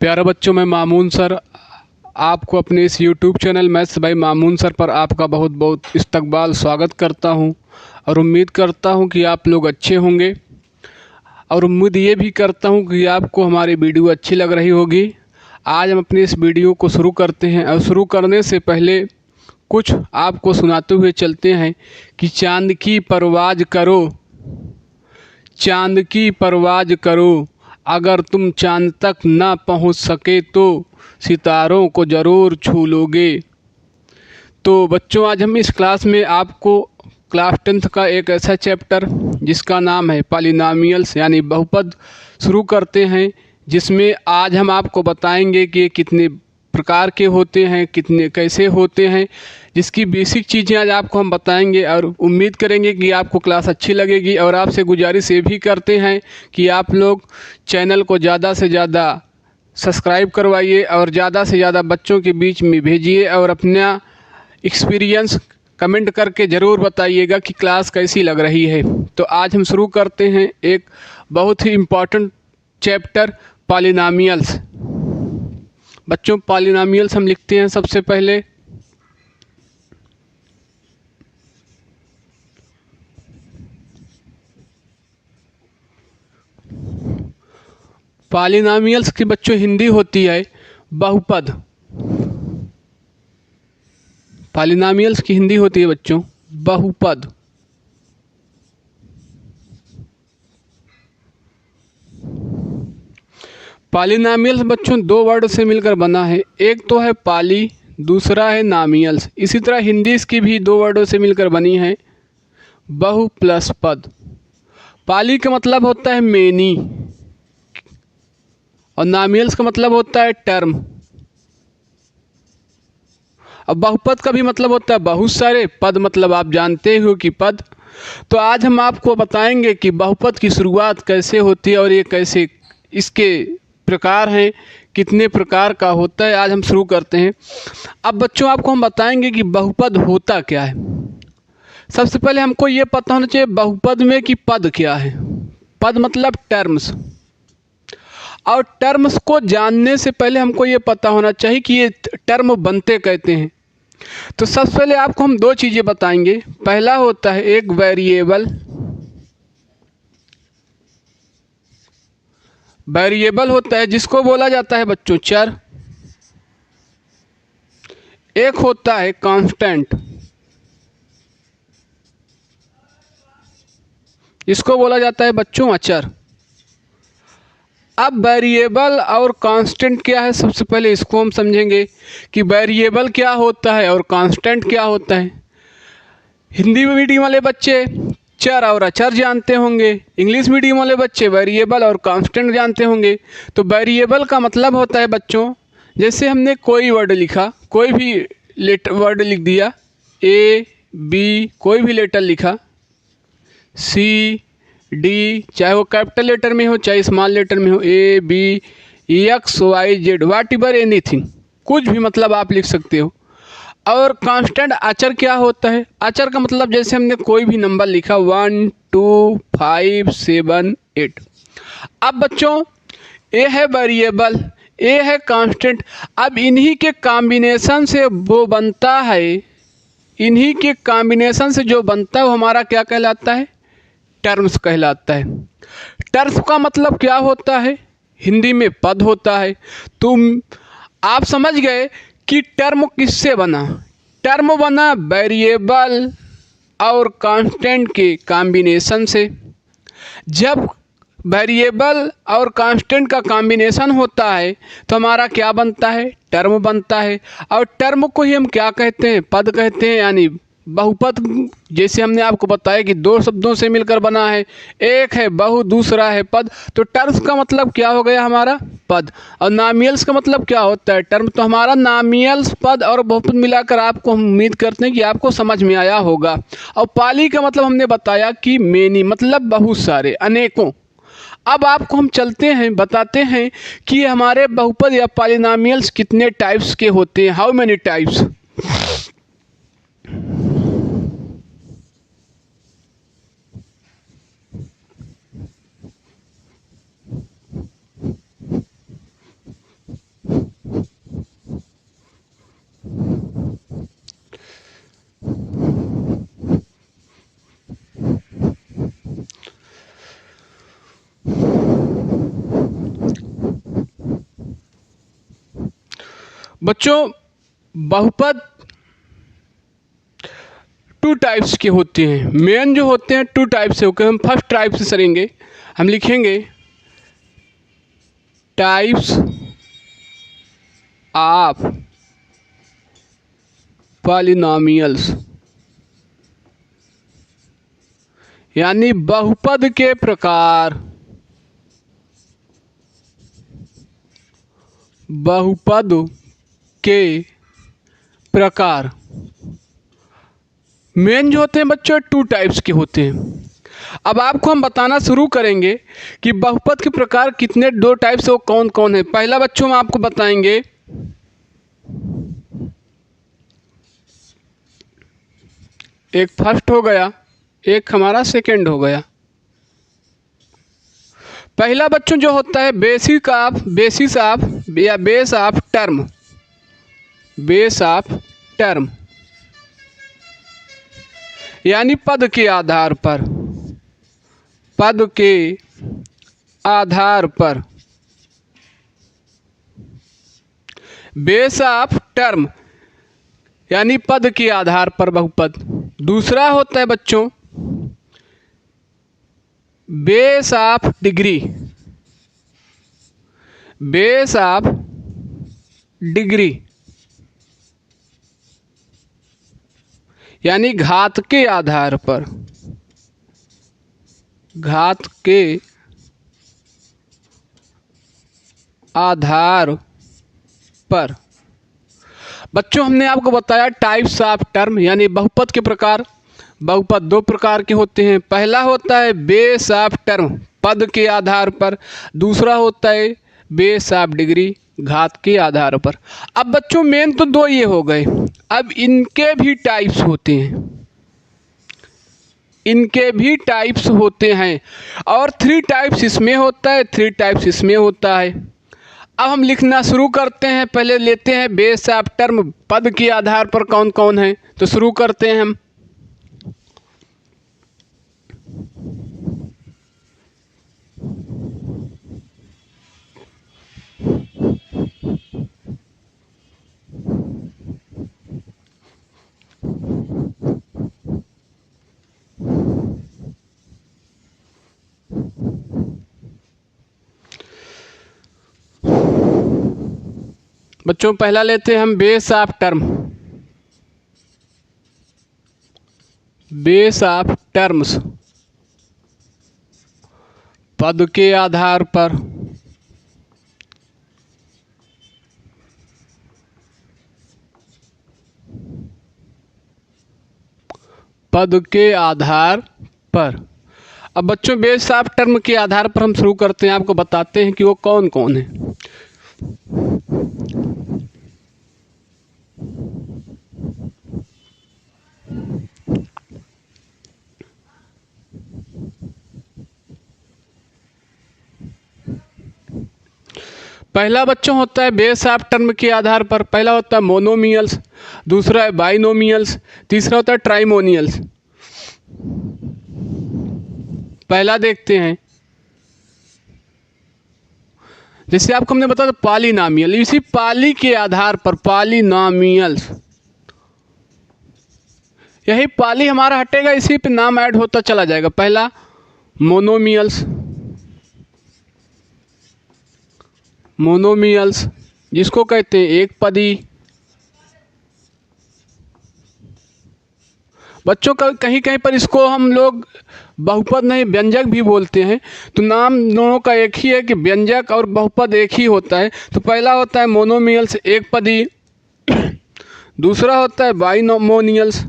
प्यारे बच्चों, मैं मामून सर आपको अपने इस YouTube channel maths by Mamun sir पर आपका बहुत बहुत इस्तकबाल स्वागत करता हूं और उम्मीद करता हूं कि आप लोग अच्छे होंगे और उम्मीद ये भी करता हूं कि आपको हमारी वीडियो अच्छी लग रही होगी। आज हम अपने इस वीडियो को शुरू करते हैं और शुरू करने से पहले कुछ आपको सुनाते हुए चलते हैं कि चाँद की परवाज़ करो, चाँद की परवाज़ करो, अगर तुम चाँद तक ना पहुंच सके तो सितारों को ज़रूर छू लोगे। तो बच्चों, आज हम इस क्लास में आपको क्लास 10th का एक ऐसा चैप्टर जिसका नाम है पॉलिनॉमियल्स यानी बहुपद शुरू करते हैं, जिसमें आज हम आपको बताएंगे कि कितने प्रकार के होते हैं, कितने कैसे होते हैं, जिसकी बेसिक चीज़ें आज आपको हम बताएंगे और उम्मीद करेंगे कि आपको क्लास अच्छी लगेगी। और आपसे गुजारिश ये भी करते हैं कि आप लोग चैनल को ज़्यादा से ज़्यादा सब्सक्राइब करवाइए और ज़्यादा से ज़्यादा बच्चों के बीच में भेजिए और अपना एक्सपीरियंस कमेंट करके ज़रूर बताइएगा कि क्लास कैसी लग रही है। तो आज हम शुरू करते हैं एक बहुत ही इम्पॉर्टेंट चैप्टर पॉलिनॉमियल्स। बच्चों, पॉलिनॉमियल्स हम लिखते हैं सबसे पहले पॉलिनॉमियल्स की बच्चों हिंदी होती है बहुपद। पॉलिनॉमियल्स की हिंदी होती है बच्चों बहुपद। पॉलिनॉमियल्स बच्चों दो वर्ड से मिलकर बना है, एक तो है पॉली, दूसरा है नॉमियल्स। इसी तरह हिंदी इसकी भी दो वर्डों से मिलकर बनी है, बहु प्लस पद। पॉली का मतलब होता है मेनी और नॉमियल्स का मतलब होता है टर्म। अब बहुपद का भी मतलब होता है बहुत सारे, पद मतलब आप जानते हो कि पद। तो आज हम आपको बताएंगे कि बहुपद की शुरुआत कैसे होती है और ये कैसे इसके प्रकार हैं, कितने प्रकार का होता है। आज हम शुरू करते हैं। अब बच्चों, आपको हम बताएंगे कि बहुपद होता क्या है। सबसे पहले हमको ये पता होना चाहिए बहुपद में कि पद क्या है। पद मतलब टर्म्स, और टर्म्स को जानने से पहले हमको ये पता होना चाहिए कि ये टर्म बनते कहते हैं। तो सबसे पहले आपको हम दो चीज़ें बताएंगे। पहला होता है एक वेरिएबल। वेरिएबल होता है जिसको बोला जाता है बच्चों चर। एक होता है कांस्टेंट, इसको बोला जाता है बच्चों अचर। अब वेरिएबल और कांस्टेंट क्या है, सबसे पहले इसको हम समझेंगे कि वेरिएबल क्या होता है और कांस्टेंट क्या होता है। हिंदी मीडियम वाले बच्चे चर और अचर जानते होंगे, इंग्लिश मीडियम वाले बच्चे वेरिएबल और कांस्टेंट जानते होंगे। तो वेरिएबल का मतलब होता है बच्चों, जैसे हमने कोई वर्ड लिखा, कोई भी लेटर वर्ड लिख दिया, ए बी, कोई भी लेटर लिखा, सी डी, चाहे वो कैपिटल लेटर में हो चाहे स्मॉल लेटर में हो, A B X Y Z, whatever anything, कुछ भी मतलब आप लिख सकते हो। और कांस्टेंट अचर क्या होता है, अचर का मतलब जैसे हमने कोई भी नंबर लिखा 1 2 5 7 8। अब बच्चों, ए है वेरिएबल, ए है कांस्टेंट। अब इन्हीं के कॉम्बिनेशन से वो बनता है, इन्हीं के कॉम्बिनेशन से जो बनता है वो हमारा क्या कहलाता है, टर्म्स कहलाता है। टर्म्स का मतलब क्या होता है, हिंदी में पद होता है। तुम आप समझ गए कि टर्म किससे बना। टर्म बना वेरिएबल और कांस्टेंट के कॉम्बिनेशन से। जब वेरिएबल और कांस्टेंट का कॉम्बिनेशन होता है तो हमारा क्या बनता है, टर्म बनता है। और टर्म को ही हम क्या कहते हैं, पद कहते हैं। यानी बहुपद जैसे हमने आपको बताया कि दो शब्दों से मिलकर बना है, एक है बहु, दूसरा है पद। तो टर्म्स का मतलब क्या हो गया हमारा, पद। और नामियल्स का मतलब क्या होता है, टर्म। तो हमारा नामियल्स, पद और बहुपद मिलाकर आपको हम उम्मीद करते हैं कि आपको समझ में आया होगा। और पाली का मतलब हमने बताया कि मेनी, मतलब बहुत सारे, अनेकों। अब आपको हम चलते हैं, बताते हैं कि हमारे बहुपद या पॉलिनॉमियल्स कितने टाइप्स के होते हैं, हाउ मेनी टाइप्स। बच्चों बहुपद टू टाइप्स के होते हैं। मेन जो होते हैं टू टाइप से होकर हम फर्स्ट टाइप से करेंगे। हम लिखेंगे टाइप्स ऑफ पॉलिनोमियल्स, यानी बहुपद के प्रकार। बहुपद के प्रकार मेन जो होते हैं बच्चों टू टाइप्स के होते हैं। अब आपको हम बताना शुरू करेंगे कि बहुपद के प्रकार कितने, दो टाइप से वो कौन कौन है। पहला बच्चों हम आपको बताएंगे एक फर्स्ट हो गया, एक हमारा सेकंड हो गया। पहला बच्चों जो होता है बेसिस ऑफ या base of term. Base of term यानी पद के आधार पर। पद के आधार पर बेस ऑफ टर्म यानी पद के आधार पर बहुपद। दूसरा होता है बच्चों base of degree. Base of degree यानी घात के आधार पर। घात के आधार पर बच्चों हमने आपको बताया टाइप्स ऑफ टर्म यानी बहुपद के प्रकार। बहुपद दो प्रकार के होते हैं। पहला होता है बेस ऑफ टर्म, पद के आधार पर। दूसरा होता है बेस ऑफ डिग्री, घात के आधार पर। अब बच्चों मेन तो दो ये हो गए। अब इनके भी टाइप्स होते हैं। इनके भी टाइप्स होते हैं और थ्री टाइप्स इसमें होता है, थ्री टाइप्स इसमें होता है। अब हम लिखना शुरू करते हैं। पहले लेते हैं बेस ऑफ टर्म, पद के आधार पर कौन कौन है। तो शुरू करते हैं हम। बच्चों पहला लेते हैं हम base of term. Base of terms पद के आधार पर। पद के आधार पर। अब बच्चों बेस ऑफ टर्म के आधार पर हम शुरू करते हैं। आपको बताते हैं कि वो कौन कौन है। पहला बच्चों होता है बेस ऑफ टर्म के आधार पर। पहला होता है मोनोमियल्स, दूसरा है बाइनोमियल्स, तीसरा होता है ट्राइमोनियल्स। पहला देखते हैं, जैसे आपको हमने बताया पॉलिनोमियल, इसी पाली के आधार पर पॉलिनोमियल्स। यही पाली हमारा हटेगा, इसी पे नाम ऐड होता चला जाएगा। पहला मोनोमियल्स। मोनोमियल्स जिसको कहते हैं एक पदी। बच्चों का कहीं कहीं पर इसको हम लोग बहुपद नहीं व्यंजक भी बोलते हैं। तो नाम दोनों का एक ही है कि व्यंजक और बहुपद एक ही होता है। तो पहला होता है मोनोमियल्स एक पदी, दूसरा होता है बाइनोमियल्स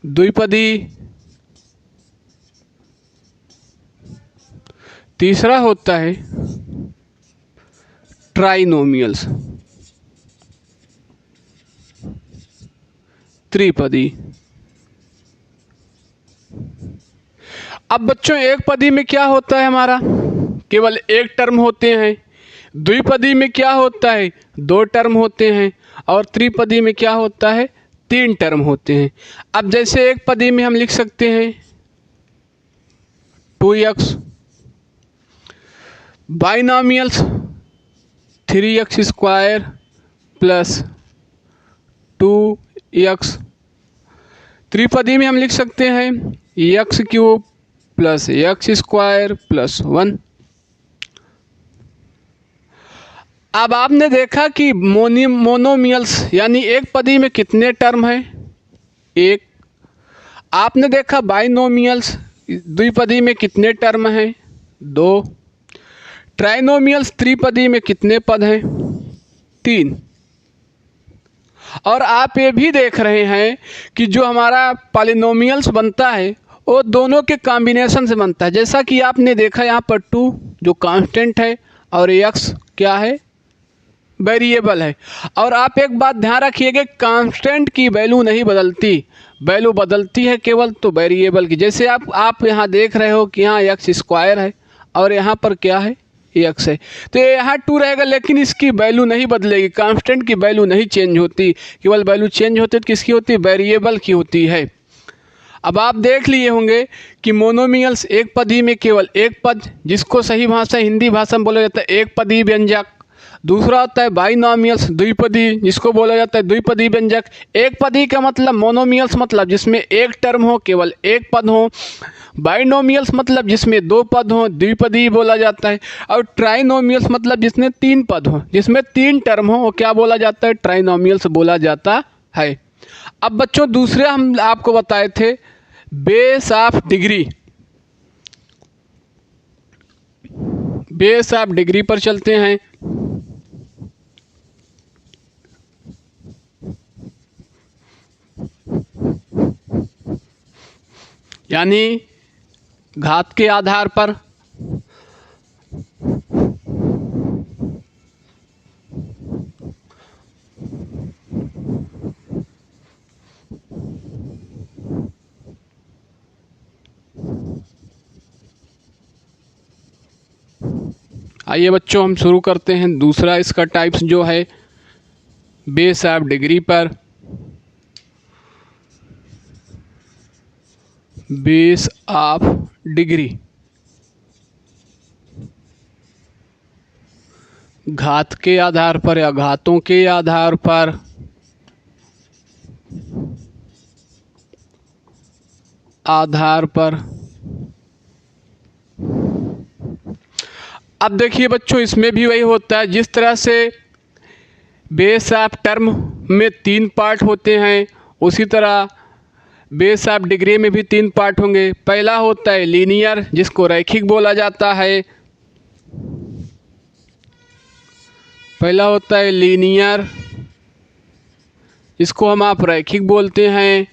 द्विपदी, तीसरा होता है ट्राइनोमियल्स त्रिपदी। अब बच्चों एक पदी में क्या होता है हमारा, केवल एक टर्म होते हैं। द्विपदी में क्या होता है, दो टर्म होते हैं। और त्रिपदी में क्या होता है, तीन टर्म होते हैं। अब जैसे एक पदी में हम लिख सकते हैं 2x, बाइनॉमियल्स 3x² प्लस 2x, त्रिपदी में हम लिख सकते हैं x³ प्लस x² प्लस 1। अब आपने देखा कि मोनोमियल्स यानी एक पदी में कितने टर्म हैं? एक। आपने देखा बाइनोमियल्स द्विपदी में कितने टर्म हैं? 2। ट्राइनोमियल्स त्रिपदी में कितने पद हैं? 3। और आप ये भी देख रहे हैं कि जो हमारा पॉलिनोमियल्स बनता है वो दोनों के कॉम्बिनेशन से बनता है। जैसा कि आपने देखा यहाँ पर 2 जो कांस्टेंट है और x क्या है? वेरिएबल है। और आप एक बात ध्यान रखिएगा, कांस्टेंट की वैल्यू नहीं बदलती, वैल्यू बदलती है केवल तो वेरिएबल की। जैसे आप यहाँ देख रहे हो कि यहाँ x² है और यहाँ पर क्या है? x है, तो यहाँ 2 रहेगा, लेकिन इसकी वैल्यू नहीं बदलेगी, कांस्टेंट की वैल्यू नहीं चेंज होती, केवल वैल्यू चेंज होती है तो किसकी होती है? वेरिएबल की होती है। अब आप देख लिए होंगे कि मोनोमियल्स एक पदी में केवल एक पद, जिसको सही भाषा हिंदी भाषा में बोला जाता है एक पदी व्यंजक। दूसरा होता है बाइनॉमियल्स द्विपदी, जिसको बोला जाता है द्विपदी व्यंजक। एक पदी का मतलब मोनोमियल्स मतलब जिसमें एक टर्म हो, केवल एक पद हो। बाइनोमियल्स मतलब जिसमें 2 पद हो, द्विपदी बोला जाता है। और ट्राइनोमियल्स मतलब जिसमें 3 पद हो, जिसमें 3 टर्म हो, वो क्या बोला जाता है? ट्राइनोमियल्स बोला जाता है। अब बच्चों दूसरे हम आपको बताए थे base of degree. Base of degree पर चलते हैं। यानी घात के आधार पर आइए बच्चों हम शुरू करते हैं। दूसरा इसका टाइप्स जो है बेस ऑफ डिग्री पर। बेस ऑफ डिग्री घात के आधार पर या घातों के आधार पर अब देखिए बच्चों इसमें भी वही होता है, जिस तरह से बेस ऑफ टर्म में 3 पार्ट होते हैं उसी तरह बेस ऑफ डिग्री में भी 3 पार्ट होंगे। पहला होता है लीनियर, जिसको रैखिक बोला जाता है। पहला होता है लीनियर, इसको हम आप रैखिक बोलते हैं।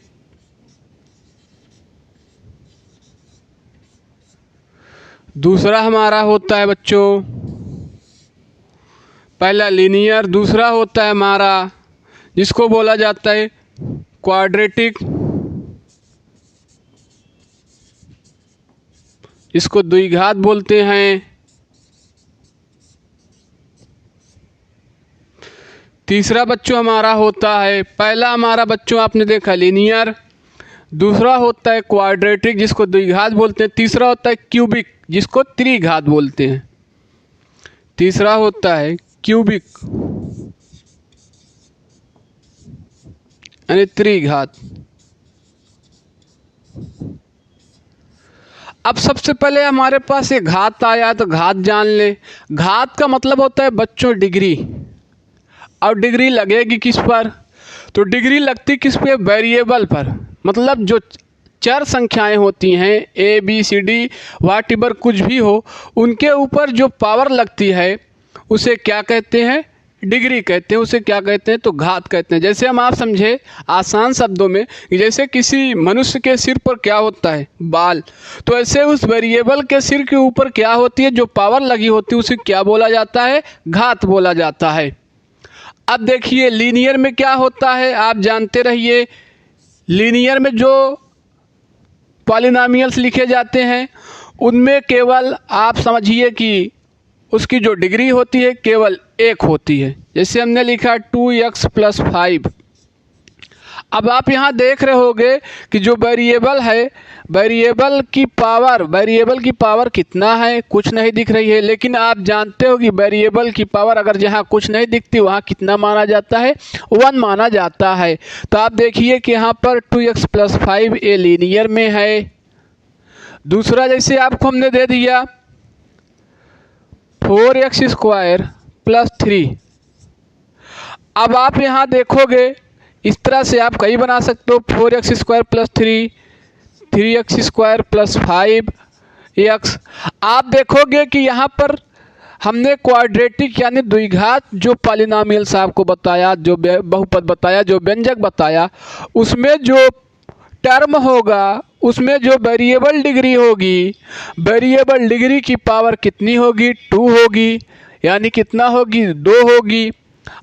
दूसरा हमारा होता है बच्चों, पहला लीनियर, दूसरा होता है हमारा जिसको बोला जाता है क्वाड्रेटिक, इसको द्विघात बोलते हैं। तीसरा बच्चों हमारा होता है, पहला हमारा बच्चों आपने देखा लीनियर, दूसरा होता है क्वाड्रेटिक जिसको द्विघात बोलते हैं, तीसरा होता है क्यूबिक जिसको त्रिघात बोलते हैं। तीसरा होता है क्यूबिक यानी त्रिघात। अब सबसे पहले हमारे पास ये घात आया तो घात जान ले। घात का मतलब होता है बच्चों डिग्री, और डिग्री लगेगी किस पर? तो डिग्री लगती किस पे? वेरिएबल पर। मतलब जो चर संख्याएं होती हैं A B C D whatever कुछ भी हो, उनके ऊपर जो पावर लगती है उसे क्या कहते हैं? डिग्री कहते हैं। उसे क्या कहते हैं? तो घात कहते हैं। जैसे हम आप समझे आसान शब्दों में, जैसे किसी मनुष्य के सिर पर क्या होता है? बाल। तो ऐसे उस वेरिएबल के सिर के ऊपर क्या होती है? जो पावर लगी होती है उसे क्या बोला जाता है? घात बोला जाता है। अब देखिए लीनियर में क्या होता है, आप जानते रहिए। लीनियर में जो पॉलिनॉमियल्स लिखे जाते हैं उनमें केवल आप समझिए कि उसकी जो डिग्री होती है केवल 1 होती है। जैसे हमने लिखा 2x + 5। अब आप यहाँ देख रहे होगे कि जो वेरिएबल है, वेरिएबल की पावर कितना है, कुछ नहीं दिख रही है। लेकिन आप जानते हो कि वेरिएबल की पावर अगर जहाँ कुछ नहीं दिखती वहाँ कितना माना जाता है, 1 माना जाता है। तो आप देखिए कि यहाँ पर 2x + 5 ये लीनियर में है। दूसरा जैसे आपको हमने दे दिया 4x² + 3। अब आप यहाँ देखोगे इस तरह से आप कई बना सकते हो, 4x² + 3, 3x² + 5x। आप देखोगे कि यहाँ पर हमने क्वाड्रेटिक यानी द्विघात जो पॉलिनॉमियल्स आपको बताया, जो बहुपद बताया, जो व्यंजक बताया, उसमें जो टर्म होगा, उसमें जो वेरिएबल डिग्री होगी, वेरिएबल डिग्री की पावर कितनी होगी, 2 होगी। यानी कितना होगी, 2 होगी।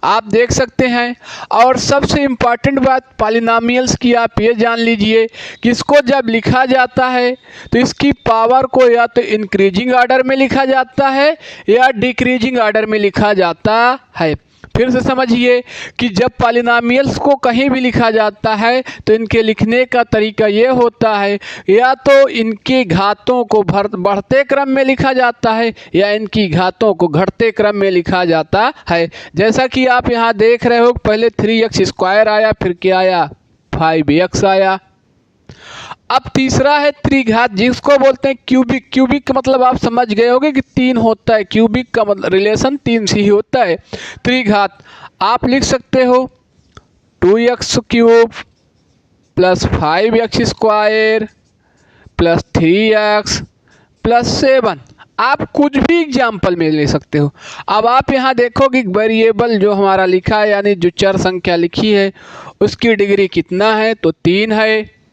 आप देख सकते हैं। और सबसे इम्पॉर्टेंट बात पॉलिनॉमियल्स की आप ये जान लीजिए कि इसको जब लिखा जाता है तो इसकी पावर को या तो इंक्रीजिंग ऑर्डर में लिखा जाता है या डिक्रीजिंग ऑर्डर में लिखा जाता है। फिर से समझिए कि जब पॉलिनॉमियल्स को कहीं भी लिखा जाता है तो इनके लिखने का तरीका ये होता है, या तो इनकी घातों को बढ़ते क्रम में लिखा जाता है या इनकी घातों को घटते क्रम में लिखा जाता है। जैसा कि आप यहाँ देख रहे हो, पहले 3x² आया, फिर क्या आया, 5x आया। अब तीसरा है त्रिघात, जिसको बोलते हैं क्यूबिक। क्यूबिक का मतलब आप समझ गए होंगे कि 3 होता है, क्यूबिक का मतलब रिलेशन 3 से ही होता है। त्रिघात आप लिख सकते हो 2x³ + 5x² + 3x + 7। आप कुछ भी एग्जाम्पल में ले सकते हो। अब आप यहाँ देखोगे वेरिएबल जो हमारा लिखा है, यानी जो चर संख्या लिखी है, उसकी डिग्री कितना है, तो 3 है।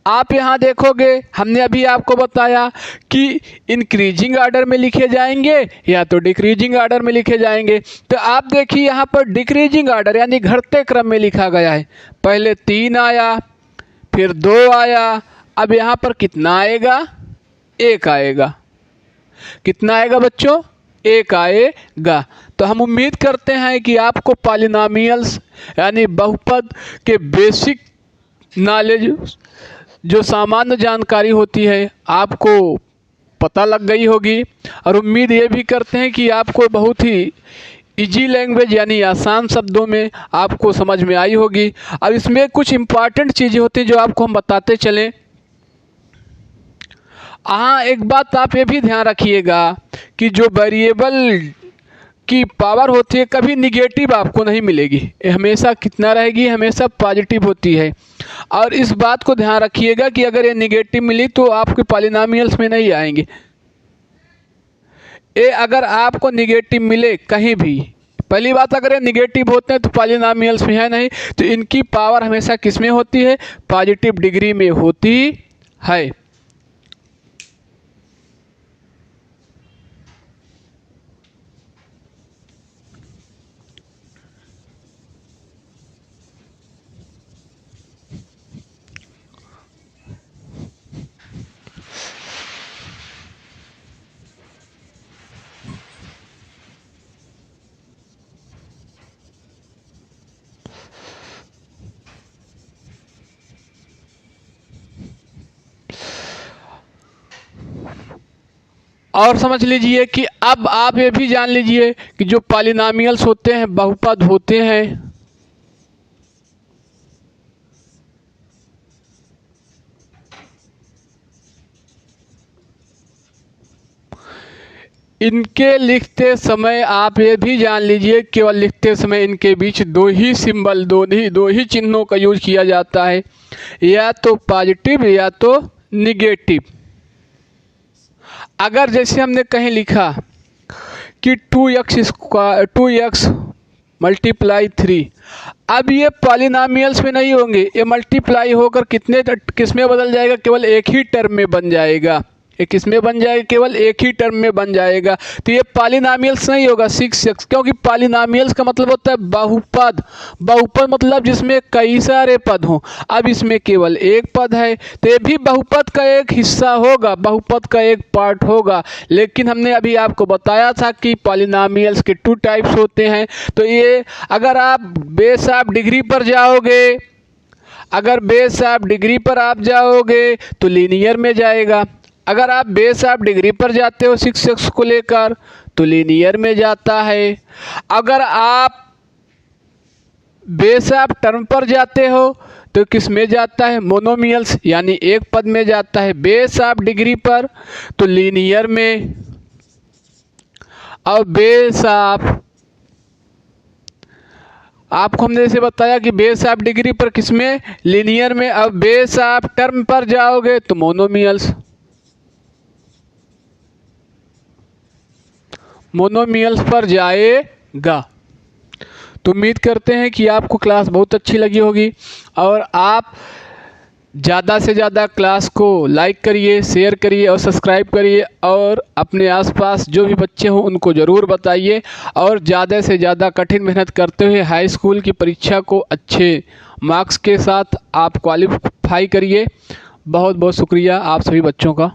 आप यहाँ देखोगे हमने अभी आपको बताया कि इंक्रीजिंग ऑर्डर में लिखे जाएंगे या तो डिक्रीजिंग ऑर्डर में लिखे जाएंगे। तो आप देखिए यहाँ पर डिक्रीजिंग ऑर्डर यानी घटते क्रम में लिखा गया है। पहले 3 आया, फिर 2 आया, अब यहाँ पर कितना आएगा, 1 आएगा। कितना आएगा बच्चों, 1 आएगा। तो हम उम्मीद करते हैं कि आपको पॉलिनॉमियल्स यानी बहुपद के बेसिक नॉलेज, जो सामान्य जानकारी होती है, आपको पता लग गई होगी। और उम्मीद ये भी करते हैं कि आपको बहुत ही इजी लैंग्वेज यानी आसान शब्दों में आपको समझ में आई होगी। अब इसमें कुछ इम्पॉर्टेंट चीज़ें होती हैं जो आपको हम बताते चलें। हाँ, एक बात आप ये भी ध्यान रखिएगा कि जो वेरिएबल की पावर होती है कभी निगेटिव आपको नहीं मिलेगी, हमेशा कितना रहेगी, हमेशा पॉजिटिव होती है। और इस बात को ध्यान रखिएगा कि अगर ये निगेटिव मिली तो आपके पॉलिनॉमियल्स में नहीं आएंगे। ये अगर आपको निगेटिव मिले कहीं भी, पहली बात अगर ये निगेटिव होते हैं तो पॉलिनॉमियल्स में है नहीं, तो इनकी पावर हमेशा किस में होती है, पॉजिटिव डिग्री में होती है। और समझ लीजिए कि अब आप ये भी जान लीजिए कि जो पॉलिनॉमियल्स होते हैं बहुपद होते हैं, इनके लिखते समय आप ये भी जान लीजिए केवल लिखते समय इनके बीच दो ही सिंबल, दो ही चिन्हों का यूज किया जाता है, या तो पॉजिटिव या तो निगेटिव। अगर जैसे हमने कहीं लिखा कि 2x × 3, अब ये पॉलिनॉमियल्स में नहीं होंगे, ये मल्टीप्लाई होकर किस में बदल जाएगा, केवल एक ही टर्म में बन जाएगा। ये किस में बन जाएगा, केवल एक ही टर्म में बन जाएगा। तो ये पॉलिनॉमियल्स नहीं होगा 6x, क्योंकि पॉलिनॉमियल्स का मतलब होता है बहुपद। बहुपद मतलब जिसमें कई सारे पद हों। अब इसमें केवल एक पद है तो ये भी बहुपद का एक हिस्सा होगा, बहुपद का एक पार्ट होगा। लेकिन हमने अभी आपको बताया था कि पॉलिनॉमियल्स के 2 टाइप्स होते हैं। तो ये अगर आप बेस ऑफ डिग्री पर जाओगे अगर बेस ऑफ डिग्री पर आप जाओगे तो लीनियर में जाएगा। अगर आप बेस ऑफ डिग्री पर जाते हो 6x को लेकर तो लीनियर में जाता है। अगर आप बेस ऑफ टर्म पर जाते हो तो किस में जाता है, मोनोमियल्स यानी एक पद में जाता है। बेस ऑफ डिग्री पर तो लीनियर में, और बेस ऑफ, आपको हमने जैसे बताया कि बेस ऑफ डिग्री पर किस में, लीनियर में। अब बेस ऑफ टर्म पर जाओगे तो मोनोमियल्स, मोनोमियल्स पर जाएगा। तो उम्मीद करते हैं कि आपको क्लास बहुत अच्छी लगी होगी और आप ज़्यादा से ज़्यादा क्लास को लाइक करिए, शेयर करिए और सब्सक्राइब करिए, और अपने आसपास जो भी बच्चे हों उनको ज़रूर बताइए, और ज़्यादा से ज़्यादा कठिन मेहनत करते हुए हाई स्कूल की परीक्षा को अच्छे मार्क्स के साथ आप क्वालिफाई करिए। बहुत बहुत शुक्रिया आप सभी बच्चों का।